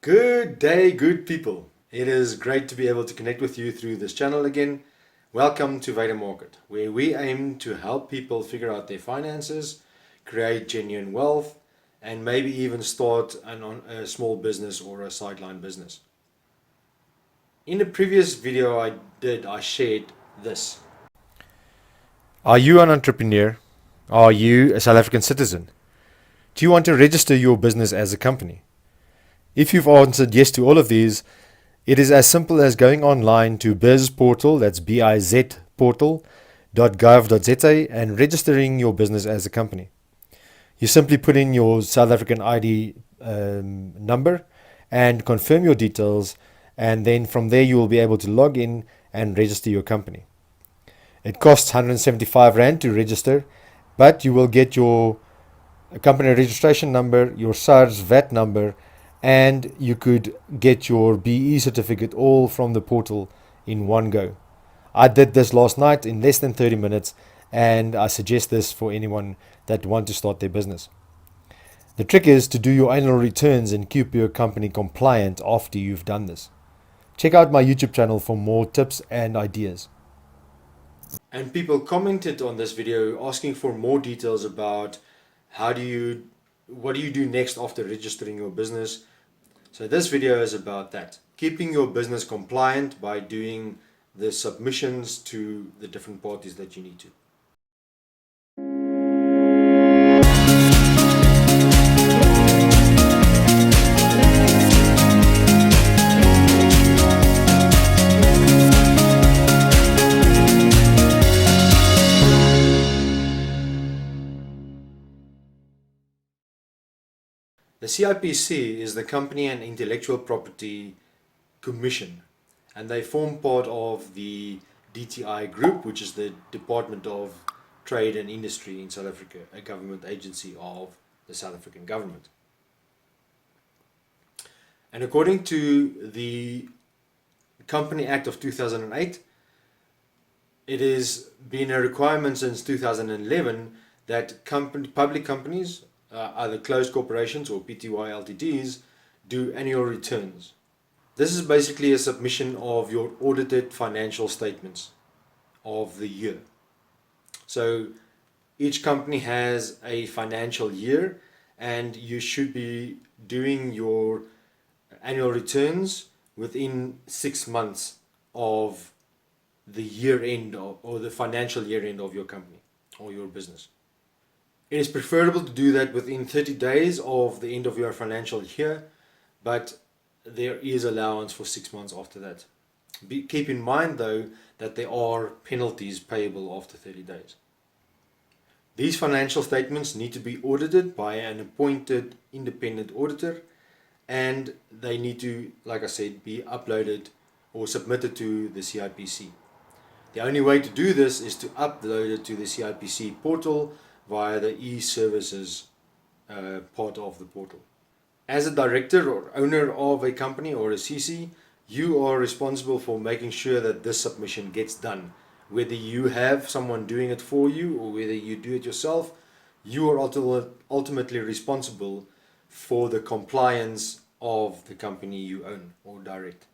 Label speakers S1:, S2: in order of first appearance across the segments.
S1: Good day, good people. It is great to be able to connect with you through this channel again. Welcome to Weide-Market, where we aim to help people figure out their finances, create genuine wealth, and maybe even start a small business or a sideline business. In a previous video I shared this. Are you an entrepreneur? Are you a South African citizen? Do you want to register your business as a company? If you've answered yes to all of these, it is as simple as going online to BizPortal, that's B-I-Z portal.gov.za, and registering your business as a company. You simply put in your South African ID number and confirm your details, and then from there you will be able to log in and register your company. It costs 175 Rand to register, but you will get your company registration number, your SARS VAT number, and you could get your BE certificate all from the portal in one go. I did this last night in less than 30 minutes, and I suggest this for anyone that want to start their business. The trick is to do your annual returns and keep your company compliant after you've done this. Check out my YouTube channel for more tips and ideas. And people commented on this video asking for more details about what do you do next after registering your business. So this video is about that. Keeping your business compliant by doing the submissions to the different parties that you need to. The CIPC is the Company and Intellectual Property Commission, and they form part of the DTI Group, which is the Department of Trade and Industry in South Africa, a government agency of the South African government. And according to the Company Act of 2008, it has been a requirement since 2011 that public companies, either closed corporations or Pty Ltds, do annual returns. This is basically a submission of your audited financial statements of the year. So each company has a financial year, and you should be doing your annual returns within 6 months of the year end or the financial year end of your company or your business. It is preferable to do that within 30 days of the end of your financial year, but there is allowance for 6 months after that. Keep in mind though that there are penalties payable after 30 days. These financial statements need to be audited by an appointed independent auditor, and they need to, like I said, be uploaded or submitted to the CIPC. The only way to do this is to upload it to the CIPC portal via the e-services part of the portal. As a director or owner of a company or a CC, you are responsible for making sure that this submission gets done. Whether you have someone doing it for you or whether you do it yourself, you are ultimately responsible for the compliance of the company you own or direct.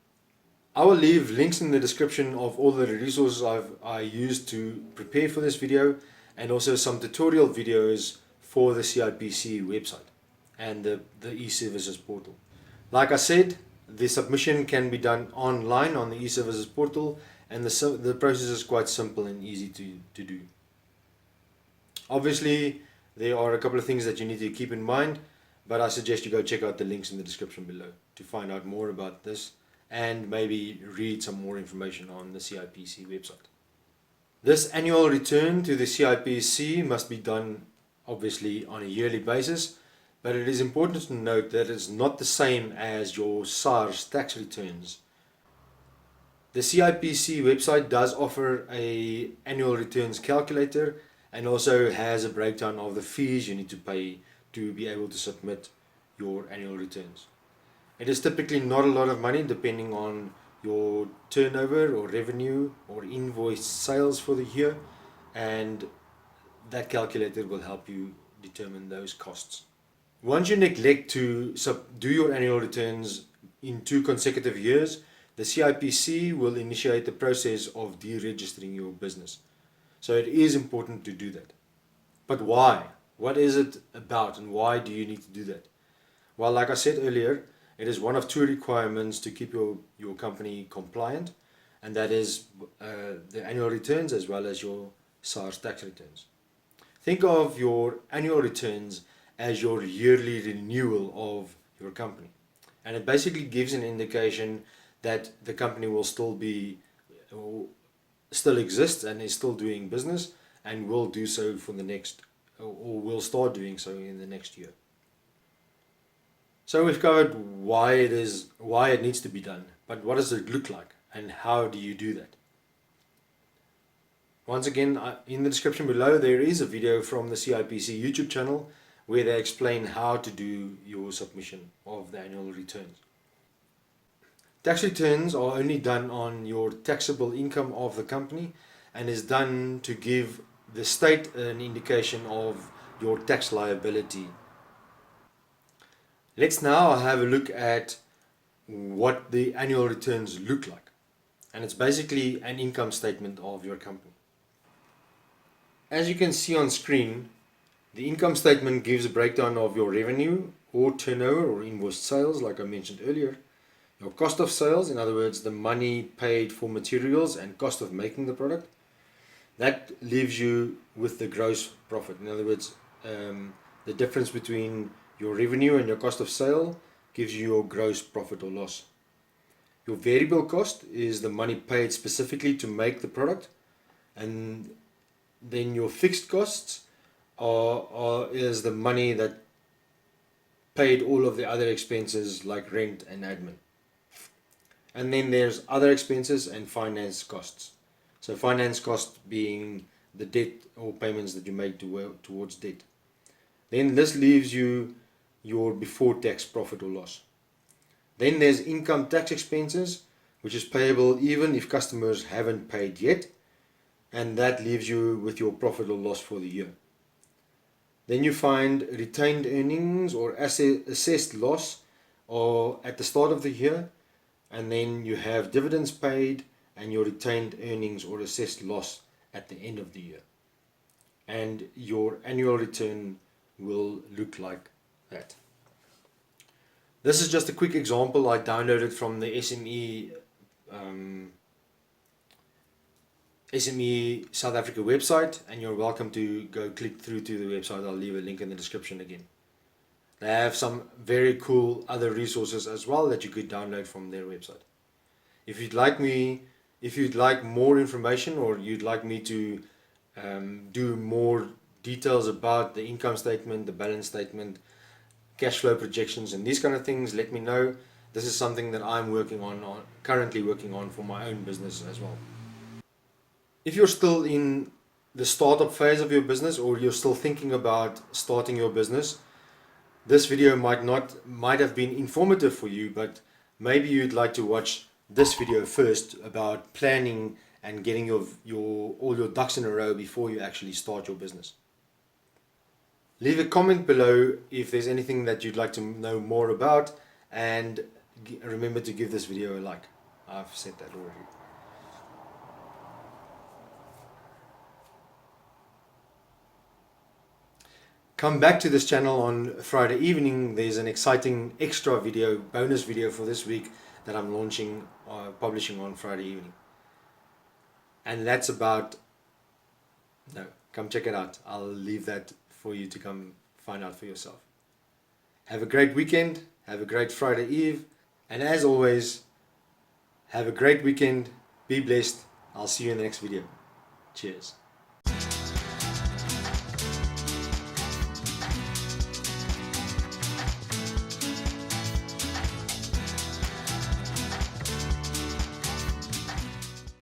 S1: I will leave links in the description of all the resources I used to prepare for this video, and also some tutorial videos for the CIPC website and the e-services portal. Like I said, the submission can be done online on the e-services portal, and the process is quite simple and easy to do. Obviously, there are a couple of things that you need to keep in mind, but I suggest you go check out the links in the description below to find out more about this and maybe read some more information on the CIPC website. This annual return to the CIPC must be done obviously on a yearly basis, but it is important to note that it's not the same as your SARS tax returns. The CIPC website does offer an annual returns calculator and also has a breakdown of the fees you need to pay to be able to submit your annual returns. It is typically not a lot of money depending on your turnover or revenue or invoiced sales for the year, and that calculator will help you determine those costs. Once you neglect to do your annual returns, in 2 consecutive years, the CIPC will initiate the process of deregistering your business. So it is important to do that. But why? What is it about and why do you need to do that? Well, like I said earlier, it is one of 2 requirements to keep your company compliant, and that is the annual returns as well as your SARS tax returns. Think of your annual returns as your yearly renewal of your company. And it basically gives an indication that the company will still exist and is still doing business and will do so for the next, or will start doing so in the next year. So we've covered why it needs to be done, but what does it look like and how do you do that? Once again, in the description below there is a video from the CIPC YouTube channel where they explain how to do your submission of the annual returns. Tax returns are only done on your taxable income of the company and is done to give the state an indication of your tax liability. Let's now have a look at what the annual returns look like. And it's basically an income statement of your company. As you can see on screen, the income statement gives a breakdown of your revenue or turnover or invoiced sales, like I mentioned earlier. Your cost of sales, in other words, the money paid for materials and cost of making the product. That leaves you with the gross profit. In other words, the difference between your revenue and your cost of sale gives you your gross profit or loss. Your variable cost is the money paid specifically to make the product, and then your fixed costs is the money that paid all of the other expenses like rent and admin. And then there's other expenses and finance costs. So finance cost being the debt or payments that you make towards debt. Then this leaves you your before tax profit or loss. Then there's income tax expenses, which is payable even if customers haven't paid yet, and that leaves you with your profit or loss for the year. Then you find retained earnings or assessed loss or at the start of the year, and then you have dividends paid and your retained earnings or assessed loss at the end of the year. And your annual return will look like that. This is just a quick example I downloaded from the SME South Africa website, and you're welcome to go click through to the website. I'll leave a link in the description again. They have some very cool other resources as well that you could download from their website. If you'd like more information, or you'd like me to do more details about the income statement, the balance statement, cash flow projections and these kind of things, let me know. This is something that I'm currently working on for my own business as well. If you're still in the startup phase of your business, or you're still thinking about starting your business, this video might have been informative for you, but maybe you'd like to watch this video first about planning and getting all your ducks in a row before you actually start your business. Leave a comment below if there's anything that you'd like to know more about, and remember to give this video a like. I've said that already. Come back to this channel on Friday evening. There's an exciting extra video, bonus video for this week that I'm publishing on Friday evening. And that's come check it out. I'll leave that for you to come find out for yourself. Have a great weekend. Have a great Friday Eve. And as always, have a great weekend. Be blessed. I'll see you in the next video. Cheers.